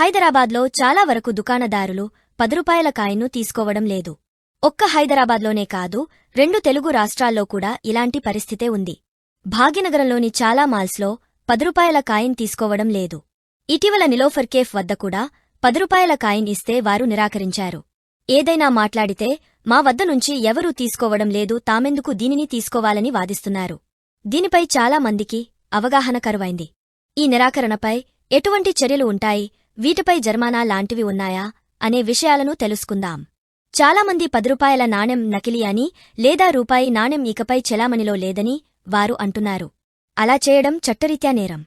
హైదరాబాద్లో చాలా వరకు దుకాణదారులు 10 రూపాయల కాయిన్ను తీసుకోవడం లేదు. ఒక్క హైదరాబాద్లోనే కాదు, 2 తెలుగు రాష్ట్రాల్లో కూడా ఇలాంటి పరిస్థితే ఉంది. భాగ్యనగరంలోని చాలా మాల్స్లో 10 రూపాయల కాయిన్ తీసుకోవడం లేదు. ఇటీవల నిలోఫర్ కేఫ్ వద్ద కూడా 10 రూపాయల కాయిన్ ఇస్తే వారు నిరాకరించారు. ఏదైనా మాట్లాడితే మా వద్ద నుంచి ఎవరూ తీసుకోవడం లేదు, తామెందుకు దీనిని తీసుకోవాలని వాదిస్తున్నారు. దీనిపై చాలా మందికి అవగాహన కరువైంది. ఈ నిరాకరణపై ఎటువంటి చర్యలు ఉంటాయి, వీటిపై జరిమానా లాంటివి ఉన్నాయా అనే విషయాలను తెలుసుకుందాం. చాలామంది 10 రూపాయల నాణెం నకిలీ అని లేదా రూపాయి నాణెం ఇకపై చెలామణిలో లేదని వారు అంటున్నారు. అలా చేయడం చట్టరీత్యా నేరం.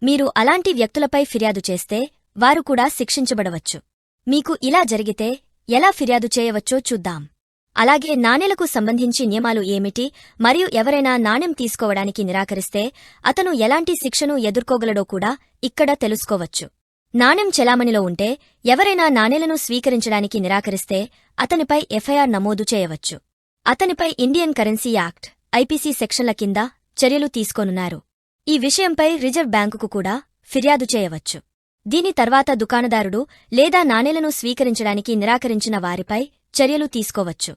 మీరు అలాంటి వ్యక్తులపై ఫిర్యాదు చేస్తే వారు కూడా శిక్షించబడవచ్చు. మీకు ఇలా జరిగితే ఎలా ఫిర్యాదు చేయవచ్చో చూద్దాం. అలాగే నాణేలకు సంబంధించి నియమాలు ఏమిటి మరియు ఎవరైనా నాణెం తీసుకోవడానికి నిరాకరిస్తే అతను ఎలాంటి శిక్షను ఎదుర్కోగలడో కూడా ఇక్కడ తెలుసుకోవచ్చు. నాణెం చెలామణిలో ఉంటే ఎవరైనా నాణేలను స్వీకరించడానికి నిరాకరిస్తే అతనిపై ఎఫ్ఐఆర్ నమోదు చేయవచ్చు. అతనిపై ఇండియన్ కరెన్సీ యాక్ట్, ఐపీసీ సెక్షన్ల కింద చర్యలు తీసుకోనున్నారు. ఈ విషయంపై రిజర్వ్ బ్యాంకుకు కూడా ఫిర్యాదు చేయవచ్చు. దీని తర్వాత దుకాణదారుడు లేదా నాణేలను స్వీకరించడానికి నిరాకరించిన వారిపై చర్యలు తీసుకోవచ్చు.